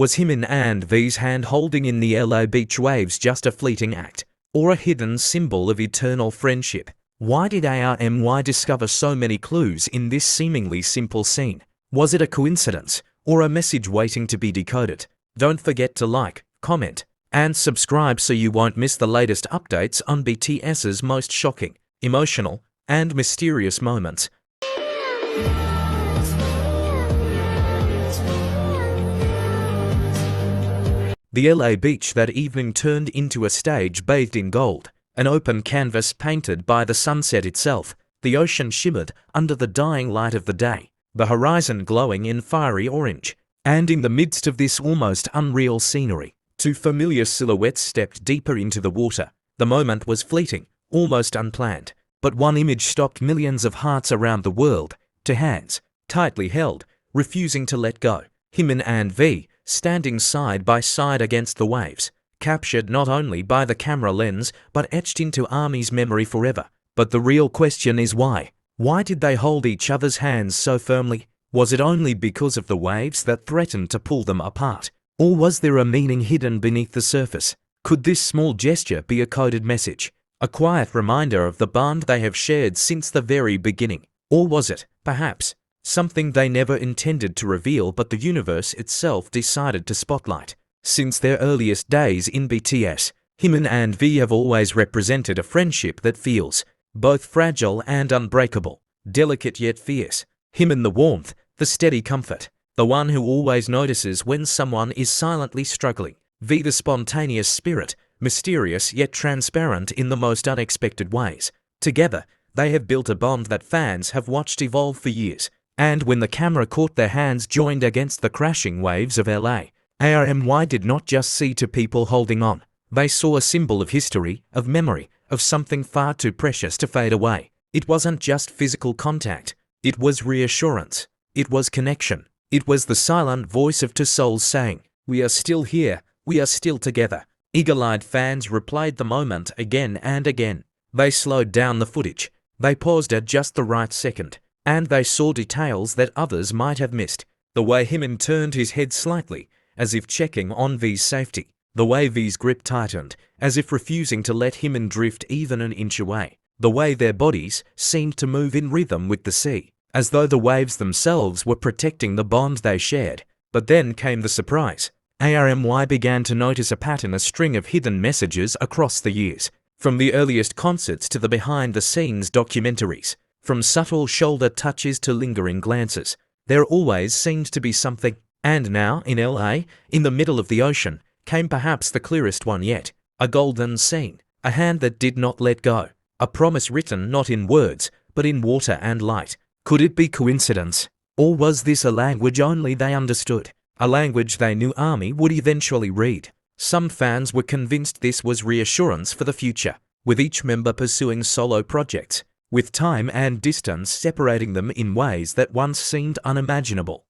Was Jimin and V's hand holding in the LA beach waves just a fleeting act, or a hidden symbol of eternal friendship? Why did ARMY discover so many clues in this seemingly simple scene? Was it a coincidence, or a message waiting to be decoded? Don't forget to like, comment, and subscribe so you won't miss the latest updates on BTS's most shocking, emotional, and mysterious moments. The LA beach that evening turned into a stage bathed in gold, an open canvas painted by the sunset itself. The ocean shimmered under the dying light of the day, the horizon glowing in fiery orange. And in the midst of this almost unreal scenery, two familiar silhouettes stepped deeper into the water. The moment was fleeting, almost unplanned, but one image stopped millions of hearts around the world, to hands, tightly held, refusing to let go. Jimin and V, standing side by side against the waves, captured not only by the camera lens but etched into ARMY's memory forever. But the real question is why? Why did they hold each other's hands so firmly? Was it only because of the waves that threatened to pull them apart? Or was there a meaning hidden beneath the surface? Could this small gesture be a coded message? A quiet reminder of the bond they have shared since the very beginning? Or was it, perhaps, something they never intended to reveal but the universe itself decided to spotlight? Since their earliest days in BTS, Jimin and V have always represented a friendship that feels both fragile and unbreakable, delicate yet fierce. Jimin the warmth, the steady comfort, the one who always notices when someone is silently struggling. V the spontaneous spirit, mysterious yet transparent in the most unexpected ways. Together, they have built a bond that fans have watched evolve for years. And when the camera caught their hands joined against the crashing waves of LA, ARMY did not just see two people holding on. They saw a symbol of history, of memory, of something far too precious to fade away. It wasn't just physical contact. It was reassurance. It was connection. It was the silent voice of two souls saying, "We are still here. We are still together." Eagle-eyed fans replayed the moment again and again. They slowed down the footage. They paused at just the right second. And they saw details that others might have missed. The way Jimin turned his head slightly, as if checking on V's safety. The way V's grip tightened, as if refusing to let Jimin drift even an inch away. The way their bodies seemed to move in rhythm with the sea, as though the waves themselves were protecting the bond they shared. But then came the surprise. ARMY began to notice a pattern, a string of hidden messages across the years. From the earliest concerts to the behind-the-scenes documentaries. From subtle shoulder touches to lingering glances, there always seemed to be something. And now, in LA, in the middle of the ocean, came perhaps the clearest one yet. A golden scene, a hand that did not let go, a promise written not in words, but in water and light. Could it be coincidence? Or was this a language only they understood? A language they knew ARMY would eventually read? Some fans were convinced this was reassurance for the future, with each member pursuing solo projects, with time and distance separating them in ways that once seemed unimaginable.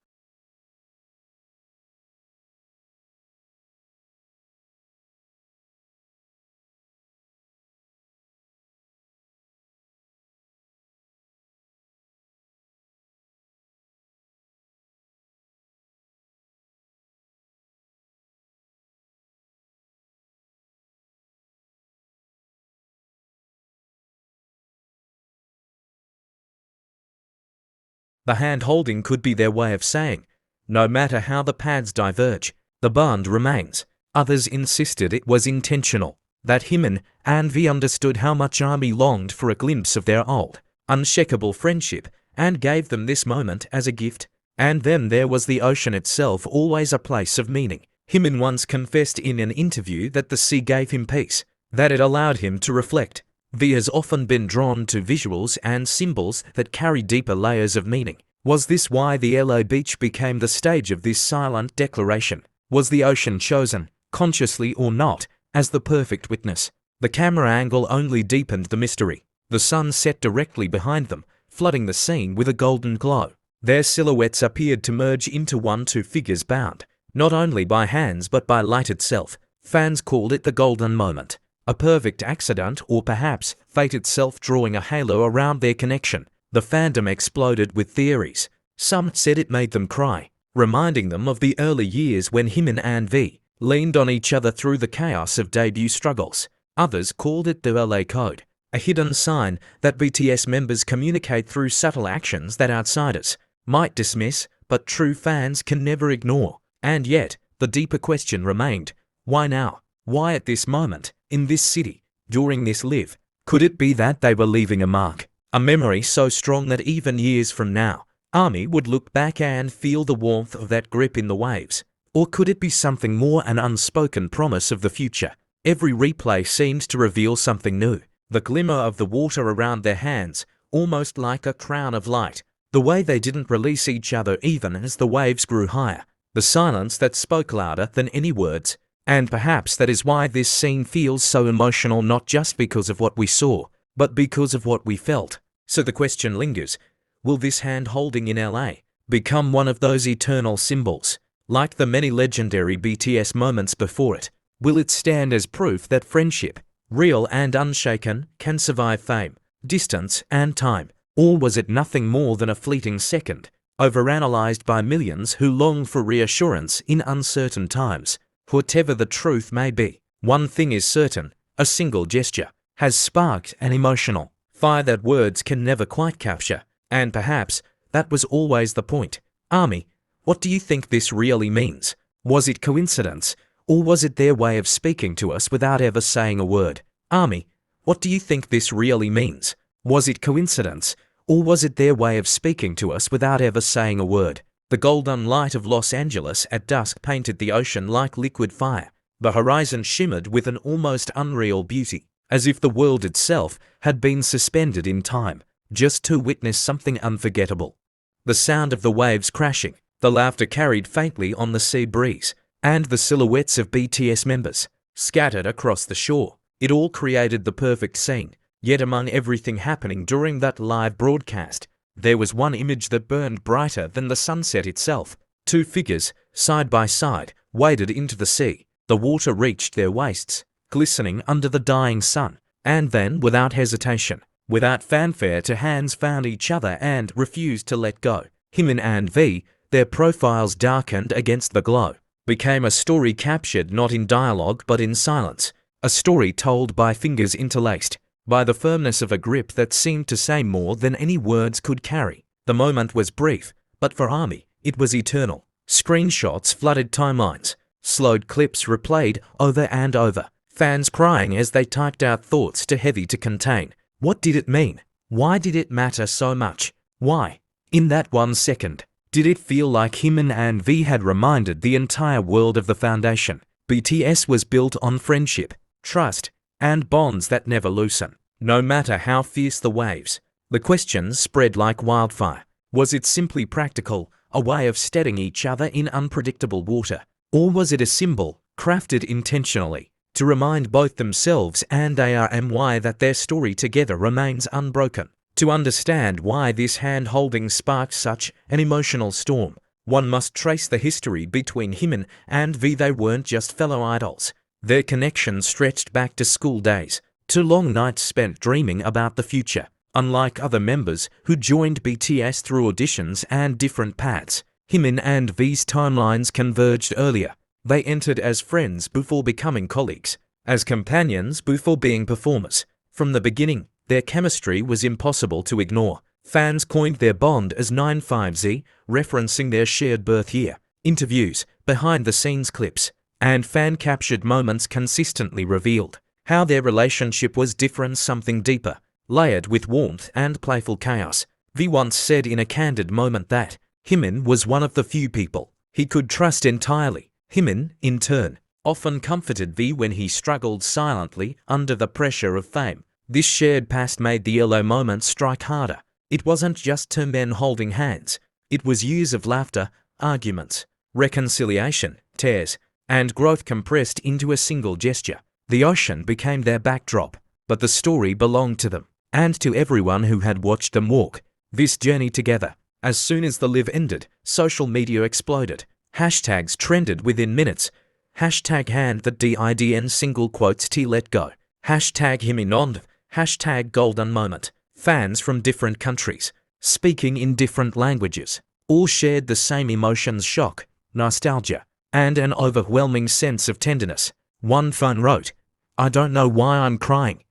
The hand-holding could be their way of saying, no matter how the paths diverge, the bond remains. Others insisted it was intentional, that Jimin and V understood how much ARMY longed for a glimpse of their old, unshakable friendship, and gave them this moment as a gift. And then there was the ocean itself, always a place of meaning. Jimin once confessed in an interview that the sea gave him peace, that it allowed him to reflect. V has often been drawn to visuals and symbols that carry deeper layers of meaning. Was this why the LA beach became the stage of this silent declaration? Was the ocean chosen, consciously or not, as the perfect witness? The camera angle only deepened the mystery. The sun set directly behind them, flooding the scene with a golden glow. Their silhouettes appeared to merge into one, two figures bound, not only by hands but by light itself. Fans called it the golden moment. A perfect accident, or perhaps fate itself drawing a halo around their connection. The fandom exploded with theories. Some said it made them cry. reminding them of the early years when Jimin and V leaned on each other through the chaos of debut struggles. Others called it the LA Code, a hidden sign that BTS members communicate through subtle actions that outsiders might dismiss, but true fans can never ignore. And yet, the deeper question remained, why now? Why at this moment, in this city, during this live? Could it be that they were leaving a mark, a memory so strong that even years from now, ARMY would look back and feel the warmth of that grip in the waves? Or could it be something more, an unspoken promise of the future? Every replay seemed to reveal something new. The glimmer of the water around their hands, almost like a crown of light. The way they didn't release each other even as the waves grew higher. The silence that spoke louder than any words. And perhaps that is why this scene feels so emotional, not just because of what we saw, but because of what we felt. So the question lingers, will this hand-holding in LA become one of those eternal symbols? Like the many legendary BTS moments before it, will it stand as proof that friendship, real and unshaken, can survive fame, distance, and time? Or was it nothing more than a fleeting second, overanalyzed by millions who long for reassurance in uncertain times? Whatever the truth may be, one thing is certain, a single gesture has sparked an emotional fire that words can never quite capture. And perhaps that was always the point. ARMY, what do you think this really means? Was it coincidence, or was it their way of speaking to us without ever saying a word? ARMY, what do you think this really means? Was it coincidence, or was it their way of speaking to us without ever saying a word? The golden light of Los Angeles at dusk painted the ocean like liquid fire. The horizon shimmered with an almost unreal beauty, as if the world itself had been suspended in time, just to witness something unforgettable. The sound of the waves crashing, the laughter carried faintly on the sea breeze, and the silhouettes of BTS members scattered across the shore. It all created the perfect scene. Yet among everything happening during that live broadcast, there was one image that burned brighter than the sunset itself. Two figures, side by side, waded into the sea. The water reached their waists, glistening under the dying sun. And then, without hesitation, without fanfare, two hands found each other and refused to let go. Jimin and V, their profiles darkened against the glow, became a story captured not in dialogue but in silence. A story told by fingers interlaced, by the firmness of a grip that seemed to say more than any words could carry. The moment was brief, but for ARMY, it was eternal. Screenshots flooded timelines, slowed clips replayed over and over, fans crying as they typed out thoughts too heavy to contain. What did it mean? Why did it matter so much? Why, in that 1 second, did it feel like Jimin and V had reminded the entire world of the foundation? BTS was built on friendship, trust, and bonds that never loosen, no matter how fierce the waves. The questions spread like wildfire. Was it simply practical, a way of steadying each other in unpredictable water? Or was it a symbol, crafted intentionally, to remind both themselves and ARMY that their story together remains unbroken? To understand why this hand-holding sparked such an emotional storm, one must trace the history between Jimin and V. They weren't just fellow idols. Their connection stretched back to school days, to long nights spent dreaming about the future. Unlike other members who joined BTS through auditions and different paths, Jimin and V's timelines converged earlier. They entered as friends before becoming colleagues, as companions before being performers. From the beginning, their chemistry was impossible to ignore. Fans coined their bond as 95Z, referencing their shared birth year. Interviews, behind-the-scenes clips, and fan-captured moments consistently revealed how their relationship was different, something deeper, layered with warmth and playful chaos. V once said in a candid moment that Jimin was one of the few people he could trust entirely. Jimin, in turn, often comforted V when he struggled silently under the pressure of fame. This shared past made the yellow moment strike harder. It wasn't just two men holding hands. It was years of laughter, arguments, reconciliation, tears, and growth compressed into a single gesture. The ocean became their backdrop, but the story belonged to them, and to everyone who had watched them walk this journey together. As soon as the live ended, social media exploded. Hashtags trended within minutes. Hashtag hand that didn single quotes T let go. Hashtag Jimin. Hashtag golden moment. Fans from different countries, speaking in different languages, All shared the same emotions: shock, nostalgia, and an overwhelming sense of tenderness. One fan wrote, "I don't know why I'm crying.